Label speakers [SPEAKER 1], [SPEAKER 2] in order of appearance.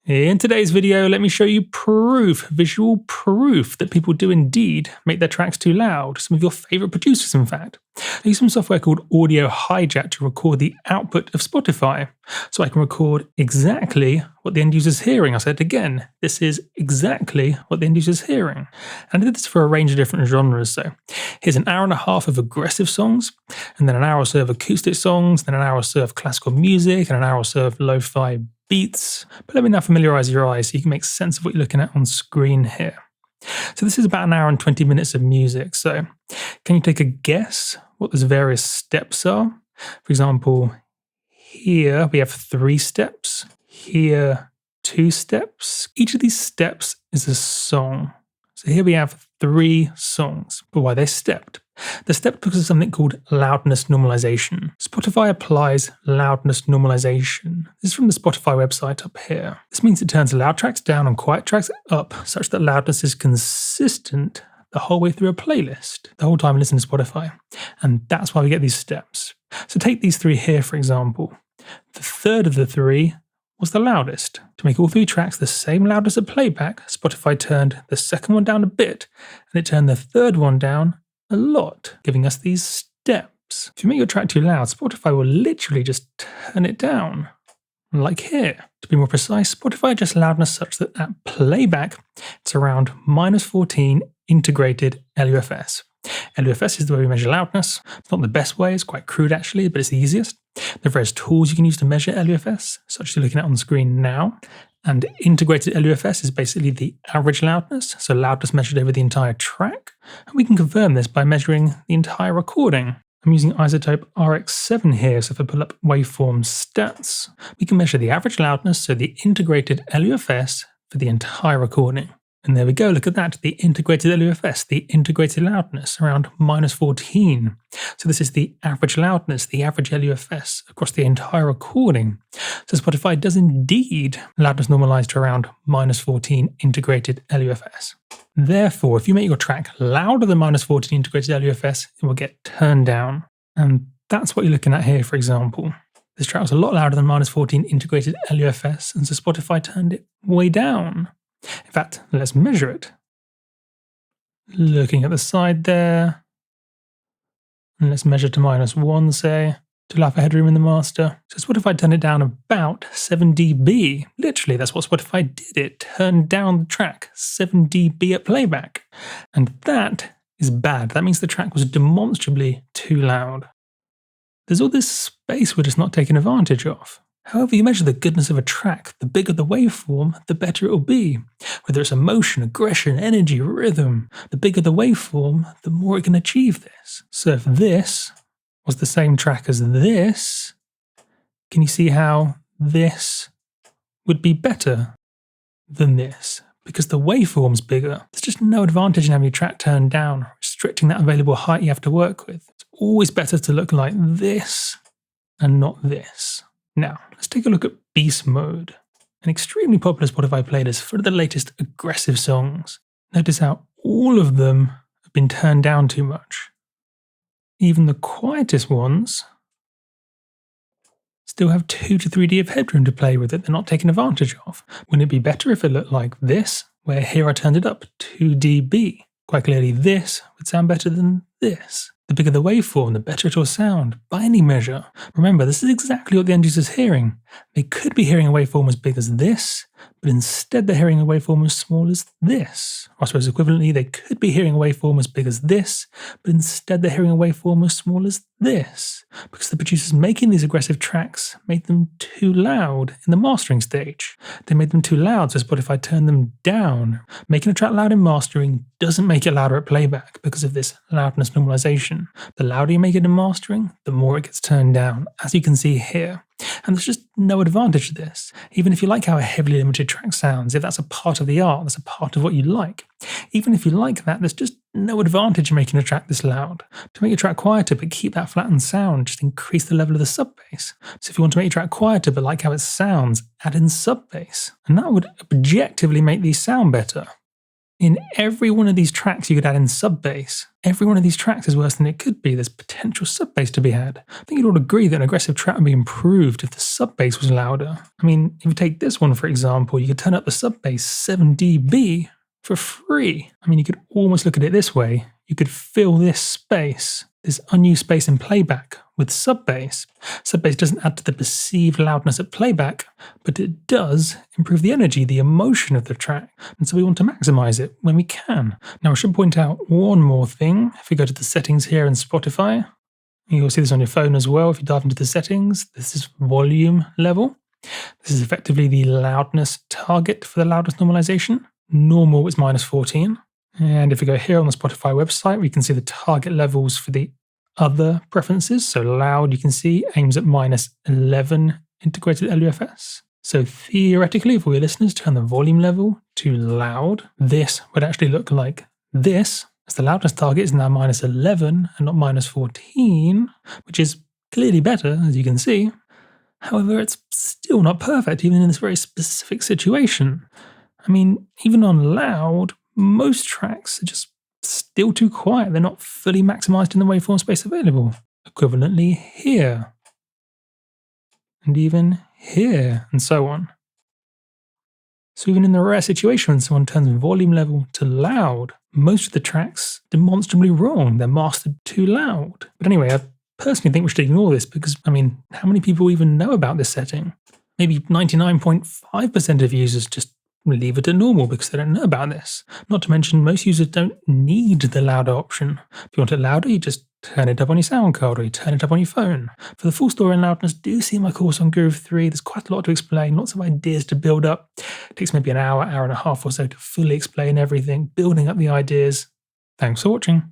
[SPEAKER 1] In today's video, let me show you visual proof that people do indeed make their tracks too loud. Some of your favorite producers, in fact. I use some software called Audio Hijack to record the output of Spotify. So I can record exactly what the end user's hearing. I said again, this is exactly what the end user's hearing. And I did this for a range of different genres. So here's an hour and a half of aggressive songs, and then an hour or so of acoustic songs, then an hour or so of classical music, and an hour or so of lo-fi beats. But let me now familiarize your eyes so you can make sense of what you're looking at on screen here. So this is about an hour and 20 minutes of music. So can you take a guess what those various steps are? For example, here we have 3 steps, here 2 steps. Each of these steps is a song. So here we have 3 songs, but why they're stepped? They're stepped because of something called loudness normalization. Spotify applies loudness normalization. This is from the Spotify website up here. This means it turns loud tracks down and quiet tracks up such that loudness is consistent the whole way through a playlist, the whole time you listen to Spotify. And that's why we get these steps. So take these 3 here, for example. The third of the 3 was the loudest. To make all 3 tracks the same loudness at playback, Spotify turned the second one down a bit, and it turned the third one down a lot, giving us these steps. If you make your track too loud, Spotify will literally just turn it down, like here. To be more precise, Spotify adjusts loudness such that at playback, it's around -14 integrated LUFS. LUFS is the way we measure loudness. It's not the best way, it's quite crude actually, but it's the easiest. There are various tools you can use to measure LUFS, such as you're looking at on the screen now. And integrated LUFS is basically the average loudness, so loudness measured over the entire track. And we can confirm this by measuring the entire recording. I'm using isotope RX7 here, so if I pull up waveform stats, we can measure the average loudness, so the integrated LUFS for the entire recording. And there we go, look at that, the integrated LUFS, the integrated loudness, around -14. So this is the average loudness, the average LUFS across the entire recording. So Spotify does indeed loudness normalize to around -14 integrated LUFS. Therefore, if you make your track louder than -14 integrated LUFS, it will get turned down. And that's what you're looking at here, for example. This track was a lot louder than -14 integrated LUFS, and so Spotify turned it way down. In fact, let's measure it. Looking at the side there, and let's measure to -1, say, to allow for headroom in the master. So Spotify turned it down about 7 dB. Literally, that's what Spotify did. It turned down the track 7 dB at playback. And that is bad. That means the track was demonstrably too loud. There's all this space we're just not taking advantage of. However you measure the goodness of a track, the bigger the waveform, the better it will be. Whether it's emotion, aggression, energy, rhythm, the bigger the waveform, the more it can achieve this. So if this was the same track as this, can you see how this would be better than this? Because the waveform's bigger. There's just no advantage in having your track turned down, restricting that available height you have to work with. It's always better to look like this and not this. Now, let's take a look at Beast Mode, an extremely popular Spotify playlist for the latest aggressive songs. Notice how all of them have been turned down too much. Even the quietest ones still have 2 to 3 dB of headroom to play with that they're not taking advantage of. Wouldn't it be better if it looked like this, where here I turned it up 2 dB? Quite clearly this would sound better than this. The bigger the waveform, the better it will sound, by any measure. Remember, this is exactly what the end user's hearing. They could be hearing a waveform as big as this, but instead they're hearing a waveform as small as this. Or I suppose equivalently, they could be hearing a waveform as big as this, but instead they're hearing a waveform as small as this. Because the producers making these aggressive tracks made them too loud in the mastering stage. They made them too loud, so Spotify turned them down. Making a track loud in mastering doesn't make it louder at playback because of this loudness normalization. The louder you make it in mastering, the more it gets turned down, as you can see here. And there's just no advantage to this. Even if you like how a heavily limited track sounds, if that's a part of the art, that's a part of what you like. Even if you like that, there's just no advantage in making a track this loud. To make your track quieter but keep that flattened sound, just increase the level of the sub bass. So if you want to make your track quieter but like how it sounds, add in sub bass. And that would objectively make these sound better. In every one of these tracks, you could add in sub-bass. Every one of these tracks is worse than it could be. There's potential sub-bass to be had. I think you'd all agree that an aggressive track would be improved if the sub-bass was louder. I mean, if you take this one, for example, you could turn up the sub-bass 7 dB for free. I mean, you could almost look at it this way. You could fill this space, this unused space in playback, with sub-bass. Sub-bass doesn't add to the perceived loudness at playback, but it does improve the energy, the emotion of the track. And so we want to maximize it when we can. Now, I should point out one more thing. If we go to the settings here in Spotify, you'll see this on your phone as well. If you dive into the settings, this is volume level. This is effectively the loudness target for the loudness normalization. Normal is -14. And if we go here on the Spotify website, we can see the target levels for the other preferences. So loud, you can see, aims at -11 integrated LUFS. So theoretically, if all your listeners turn the volume level to loud, this would actually look like this, as the loudness target is now -11 and not -14, which is clearly better, as you can see. However, it's still not perfect, even in this very specific situation. I mean, even on loud, most tracks are just still too quiet. They're not fully maximized in the waveform space available. Equivalently here, and even here, and so on. So even in the rare situation when someone turns volume level to loud, most of the tracks are demonstrably wrong. They're mastered too loud. But anyway, I personally think we should ignore this because, I mean, how many people even know about this setting? Maybe 99.5% of users just leave it at normal because they don't know about this. Not to mention, most users don't need the louder option. If you want it louder, you just turn it up on your sound card or you turn it up on your phone. For the full story on loudness, do see my course on Groove 3. There's quite a lot to explain, lots of ideas to build up. It takes maybe an hour, hour and a half or so to fully explain everything, building up the ideas. Thanks for watching.